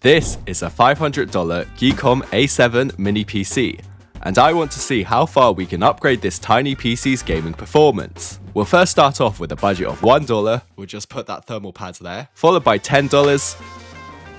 This is a $500 GEEKOM A7 Mini PC, and I want to see how far we can upgrade this tiny PC's gaming performance. We'll first start off with a budget of $1, we'll just put that thermal pad there, followed by $10,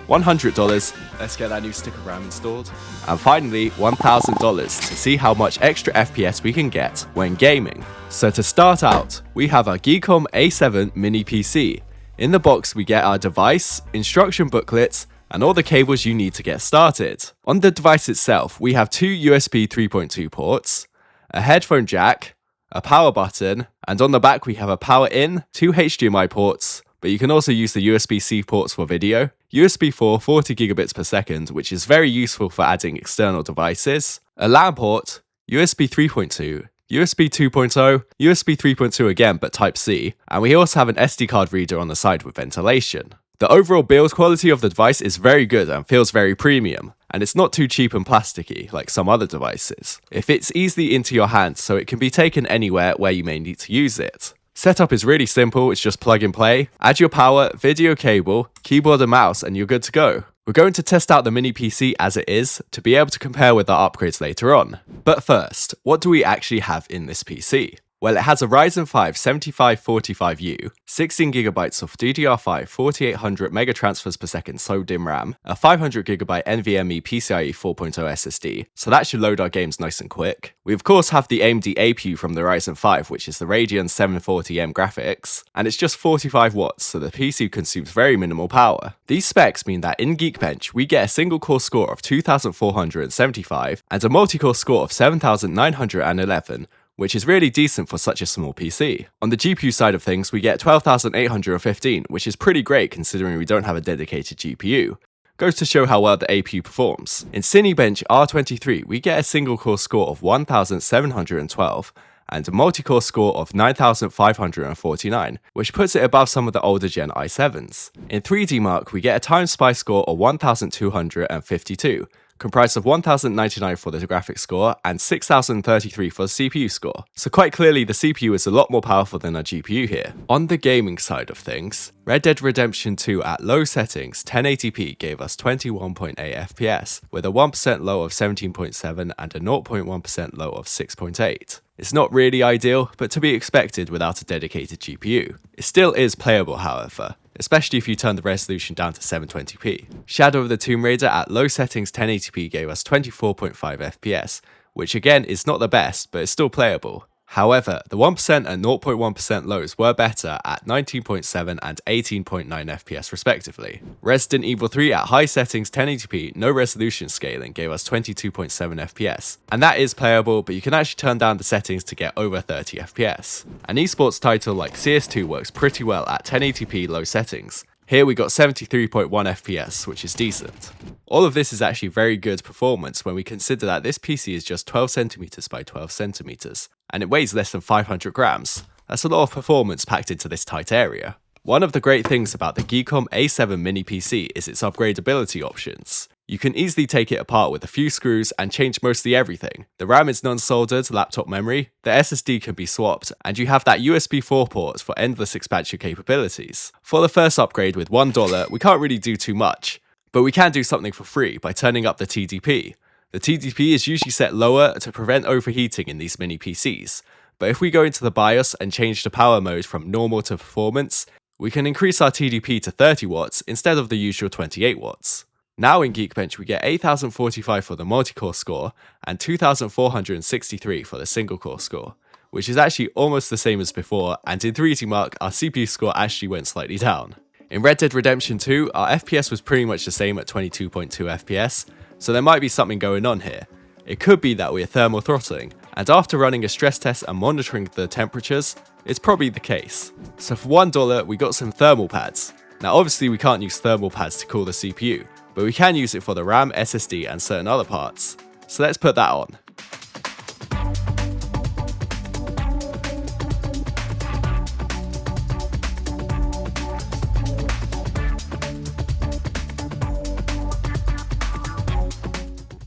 $100, let's get that new stick of RAM installed, and finally $1,000 to see how much extra FPS we can get when gaming. So to start out, we have our GEEKOM A7 Mini PC. In the box we get our device, instruction booklets, and all the cables you need to get started. On the device itself, we have two USB 3.2 ports, a headphone jack, a power button, and on the back we have a power in, two HDMI ports, but you can also use the USB-C ports for video, USB 4 40 gigabits per second, which is very useful for adding external devices, a LAN port, USB 3.2, USB 2.0, USB 3.2 again but Type-C, and we also have an SD card reader on the side with ventilation. The overall build quality of the device is very good and feels very premium, and it's not too cheap and plasticky like some other devices. It fits easily into your hands so it can be taken anywhere where you may need to use it. Setup is really simple, it's just plug and play, add your power, video cable, keyboard and mouse, and you're good to go. We're going to test out the mini PC as it is to be able to compare with our upgrades later on. But first, what do we actually have in this PC? Well, it has a Ryzen 5 7545U, 16GB of DDR5 4800 megatransfers per second slow DIMM RAM, a 500GB NVMe PCIe 4.0 SSD, so that should load our games nice and quick. We of course have the AMD APU from the Ryzen 5, which is the Radeon 740M graphics, and it's just 45 watts, so the PC consumes very minimal power. These specs mean that in Geekbench, we get a single core score of 2475 and a multi-core score of 7911, which is really decent for such a small PC. On the GPU side of things, we get 12,815, which is pretty great considering we don't have a dedicated GPU. Goes to show how well the APU performs. In Cinebench R23, we get a single core score of 1,712 and a multi-core score of 9,549, which puts it above some of the older Gen i7s. In 3D Mark, we get a Time Spy score of 1,252, comprised of 1,099 for the graphics score and 6,033 for the CPU score. So quite clearly the CPU is a lot more powerful than our GPU here. On the gaming side of things, Red Dead Redemption 2 at low settings 1080p gave us 21.8 FPS, with a 1% low of 17.7 and a 0.1% low of 6.8. It's not really ideal, but to be expected without a dedicated GPU. It still is playable however, especially if you turn the resolution down to 720p. Shadow of the Tomb Raider at low settings 1080p gave us 24.5 FPS, which again is not the best, but it's still playable. However, the 1% and 0.1% lows were better at 19.7 and 18.9 FPS respectively. Resident Evil 3 at high settings 1080p, no resolution scaling gave us 22.7 FPS. And that is playable, but you can actually turn down the settings to get over 30 FPS. An esports title like CS2 works pretty well at 1080p low settings. Here we got 73.1 FPS, which is decent. All of this is actually very good performance when we consider that this PC is just 12cm by 12cm, and it weighs less than 500 grams. That's a lot of performance packed into this tight area. One of the great things about the GEEKOM A7 Mini PC is its upgradability options. You can easily take it apart with a few screws and change mostly everything. The RAM is non-soldered laptop memory, the SSD can be swapped, and you have that USB 4 port for endless expansion capabilities. For the first upgrade with $1, we can't really do too much, but we can do something for free by turning up the TDP. The TDP is usually set lower to prevent overheating in these mini PCs, but if we go into the BIOS and change the power mode from normal to performance, we can increase our TDP to 30 watts instead of the usual 28 watts. Now in Geekbench we get 8,045 for the multi-core score and 2,463 for the single core score, which is actually almost the same as before, and in 3D Mark our CPU score actually went slightly down. In Red Dead Redemption 2 our FPS was pretty much the same at 22.2 FPS, so there might be something going on here. It could be that we're thermal throttling, and after running a stress test and monitoring the temperatures, it's probably the case. So for $1 we got some thermal pads. Now obviously we can't use thermal pads to cool the CPU, but we can use it for the RAM, SSD and certain other parts. So let's put that on.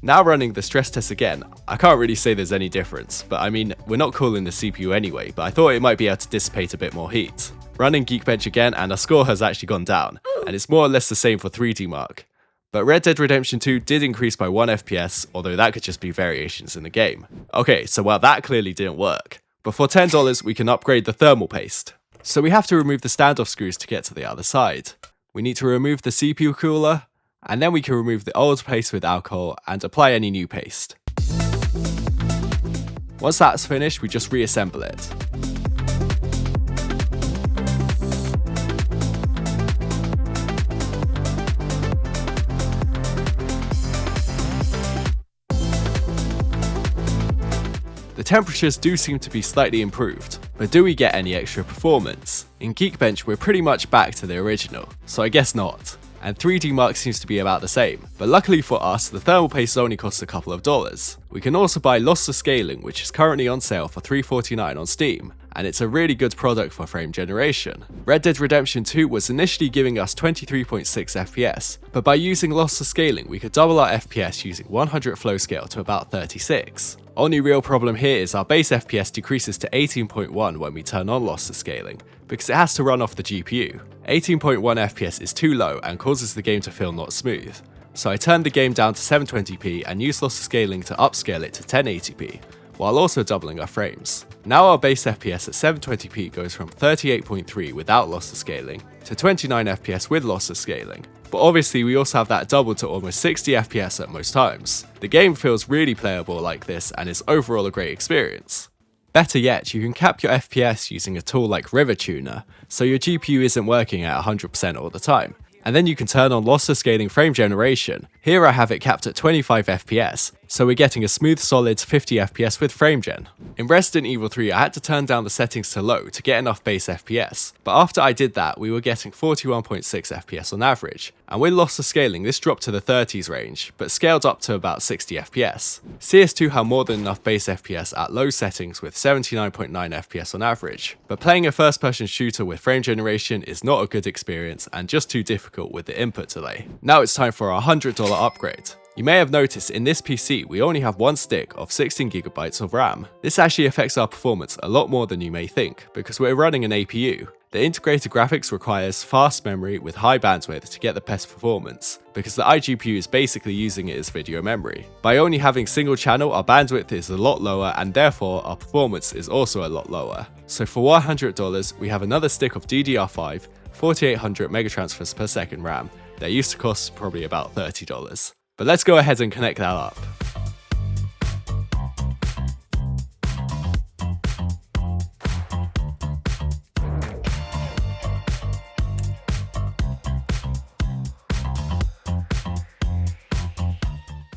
Now running the stress test again, I can't really say there's any difference, but I mean, we're not cooling the CPU anyway, but I thought it might be able to dissipate a bit more heat. Running Geekbench again and our score has actually gone down, and it's more or less the same for 3D Mark. But Red Dead Redemption 2 did increase by 1 FPS, although that could just be variations in the game. Okay, so while that clearly didn't work, but for $10 we can upgrade the thermal paste. So we have to remove the standoff screws to get to the other side. We need to remove the CPU cooler, and then we can remove the old paste with alcohol and apply any new paste. Once that's finished, we just reassemble it. The temperatures do seem to be slightly improved, but do we get any extra performance? In Geekbench we're pretty much back to the original, so I guess not. And 3D Mark seems to be about the same, but luckily for us, the thermal paste only costs a couple of dollars. We can also buy Lossless Scaling, which is currently on sale for $3.49 on Steam, and it's a really good product for frame generation. Red Dead Redemption 2 was initially giving us 23.6 FPS, but by using Lossless Scaling we could double our FPS using 100 flow scale to about 36. Only real problem here is our base FPS decreases to 18.1 when we turn on Lossless Scaling, because it has to run off the GPU. 18.1 FPS is too low and causes the game to feel not smooth, so I turned the game down to 720p and used Lossless Scaling to upscale it to 1080p, while also doubling our frames. Now our base FPS at 720p goes from 38.3 without Lossless Scaling to 29 FPS with Lossless Scaling. But obviously we also have that doubled to almost 60 FPS at most times. The game feels really playable like this and is overall a great experience. Better yet, you can cap your FPS using a tool like River Tuner, so your GPU isn't working at 100% all the time. And then you can turn on Lossless Scaling frame generation. Here I have it capped at 25 FPS, so we're getting a smooth solid 50 FPS with frame gen. In Resident Evil 3 I had to turn down the settings to low to get enough base FPS, but after I did that we were getting 41.6 FPS on average, and with Lossless Scaling this dropped to the 30s range, but scaled up to about 60 FPS. CS2 had more than enough base FPS at low settings with 79.9 FPS on average, but playing a first person shooter with frame generation is not a good experience and just too difficult with the input delay. Now it's time for our $100 upgrade. You may have noticed in this PC we only have one stick of 16GB of RAM. This actually affects our performance a lot more than you may think, because we're running an APU. The integrated graphics requires fast memory with high bandwidth to get the best performance, because the iGPU is basically using it as video memory. By only having single channel, our bandwidth is a lot lower and therefore our performance is also a lot lower. So for $100 we have another stick of DDR5 4800 megatransfers per second RAM that used to cost probably about $30. But let's go ahead and connect that up.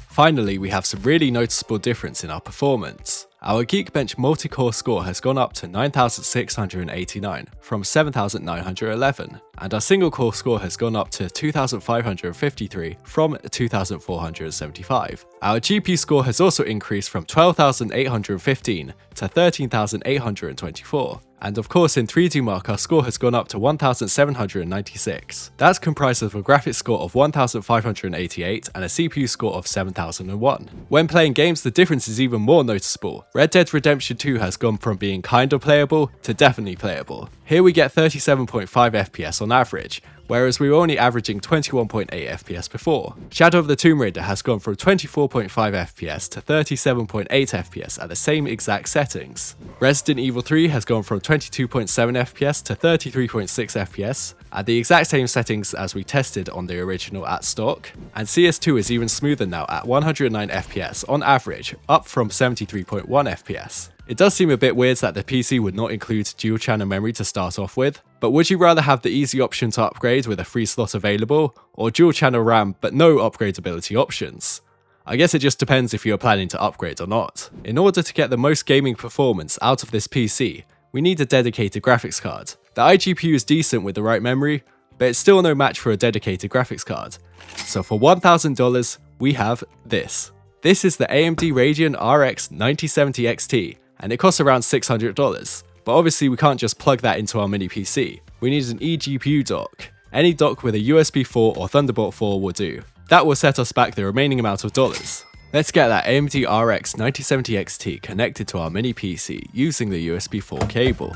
Finally, we have some really noticeable difference in our performance. Our Geekbench multi-core score has gone up to 9,689 from 7,911, and our single-core score has gone up to 2,553 from 2,475. Our GPU score has also increased from 12,815 to 13,824. And of course in 3D Mark our score has gone up to 1,796. That's comprised of a graphics score of 1,588 and a CPU score of 7,001. When playing games the difference is even more noticeable. Red Dead Redemption 2 has gone from being kinda playable to definitely playable. Here we get 37.5 FPS on average, whereas we were only averaging 21.8 FPS before. Shadow of the Tomb Raider has gone from 24.5 FPS to 37.8 FPS at the same exact settings. Resident Evil 3 has gone from 22.7 FPS to 33.6 FPS at the exact same settings as we tested on the original at stock, and CS2 is even smoother now at 109 FPS on average, up from 73.1 FPS. It does seem a bit weird that the PC would not include dual channel memory to start off with, but would you rather have the easy option to upgrade with a free slot available, or dual channel RAM but no upgradability options? I guess it just depends if you're planning to upgrade or not. In order to get the most gaming performance out of this PC, we need a dedicated graphics card. The iGPU is decent with the right memory, but it's still no match for a dedicated graphics card. So for $1,000, we have this. This is the AMD Ryzen RX 9070 XT, and it costs around $600. But obviously we can't just plug that into our mini PC. We need an eGPU dock. Any dock with a USB 4 or Thunderbolt 4 will do. That will set us back the remaining amount of dollars. Let's get that AMD RX 9070 XT connected to our mini PC using the USB 4 cable.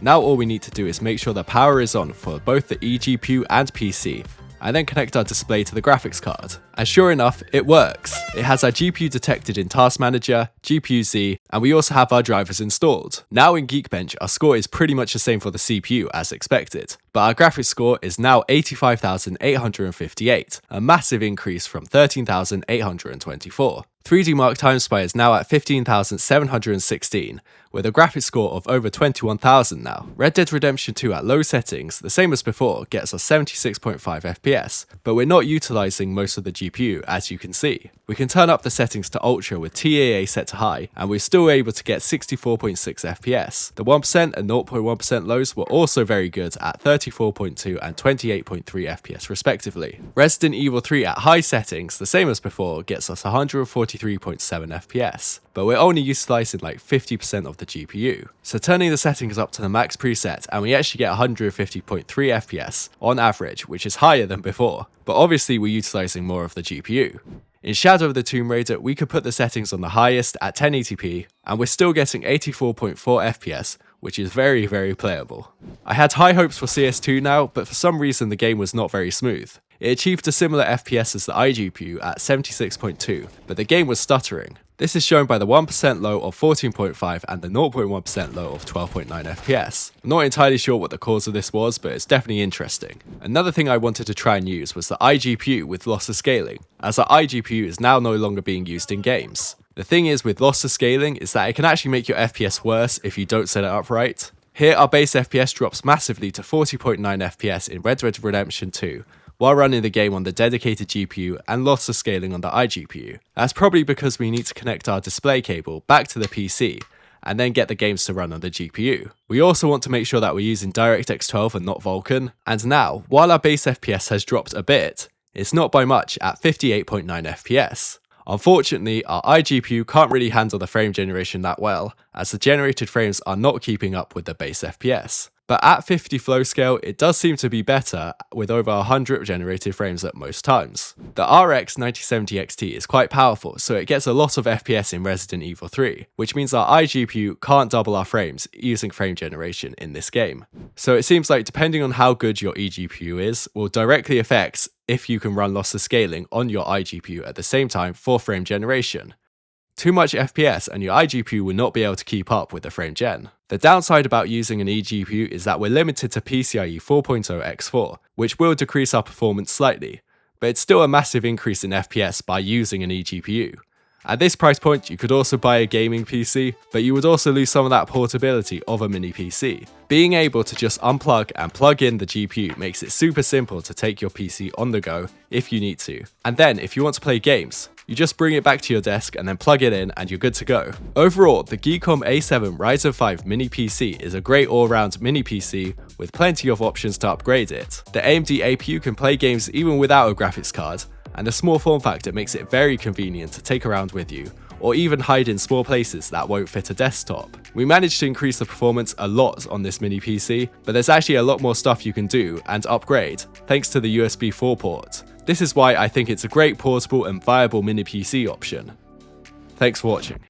Now all we need to do is make sure the power is on for both the eGPU and PC, and then connect our display to the graphics card. And sure enough, it works. It has our GPU detected in Task Manager, GPU-Z, and we also have our drivers installed. Now in Geekbench, our score is pretty much the same for the CPU as expected, but our graphics score is now 85,858, a massive increase from 13,824. 3D Mark Time Spy is now at 15,716, with a graphics score of over 21,000 now. Red Dead Redemption 2 at low settings, the same as before, gets us 76.5 FPS, but we're not utilizing most of the GPU, as you can see. We can turn up the settings to Ultra with TAA set to high, and we're still able to get 64.6 FPS. The 1% and 0.1% lows were also very good at 34.2 and 28.3 FPS respectively. Resident Evil 3 at high settings, the same as before, gets us 143.7 FPS, but we're only utilizing like 50% of the GPU. So turning the settings up to the max preset, and we actually get 150.3 FPS on average, which is higher than before, but obviously we're utilizing more of the GPU. In Shadow of the Tomb Raider, we could put the settings on the highest at 1080p, and we're still getting 84.4 FPS, which is very, very playable. I had high hopes for CS2 now, but for some reason the game was not very smooth. It achieved a similar FPS as the iGPU at 76.2, but the game was stuttering. This is shown by the 1% low of 14.5 and the 0.1% low of 12.9 FPS. I'm not entirely sure what the cause of this was, but it's definitely interesting. Another thing I wanted to try and use was the iGPU with lossless scaling, as our iGPU is now no longer being used in games. The thing is with lossless scaling is that it can actually make your FPS worse if you don't set it up right. Here our base FPS drops massively to 40.9 FPS in Red Dead Redemption 2, while running the game on the dedicated GPU and lossless scaling on the iGPU. That's probably because we need to connect our display cable back to the PC, and then get the games to run on the GPU. We also want to make sure that we're using DirectX 12 and not Vulkan, and now, while our base FPS has dropped a bit, it's not by much at 58.9 FPS. Unfortunately, our iGPU can't really handle the frame generation that well, as the generated frames are not keeping up with the base FPS. But at 50 flow scale, it does seem to be better with over 100 generated frames at most times. The RX 9070 XT is quite powerful, so it gets a lot of FPS in Resident Evil 3, which means our iGPU can't double our frames using frame generation in this game. So it seems like depending on how good your eGPU is, will directly affect if you can run lossless scaling on your iGPU at the same time for frame generation. Too much FPS and your iGPU will not be able to keep up with the frame gen. The downside about using an eGPU is that we're limited to PCIe 4.0 x4, which will decrease our performance slightly, but it's still a massive increase in FPS by using an eGPU. At this price point, you could also buy a gaming PC, but you would also lose some of that portability of a mini PC. Being able to just unplug and plug in the GPU makes it super simple to take your PC on the go if you need to. And then, if you want to play games, you just bring it back to your desk and then plug it in and you're good to go. Overall, the GEEKOM A7 Ryzen 5 Mini PC is a great all-round mini PC with plenty of options to upgrade it. The AMD APU can play games even without a graphics card, and the small form factor makes it very convenient to take around with you, or even hide in small places that won't fit a desktop. We managed to increase the performance a lot on this mini PC, but there's actually a lot more stuff you can do and upgrade thanks to the USB 4 port. This is why I think it's a great portable and viable mini PC option. Thanks for watching.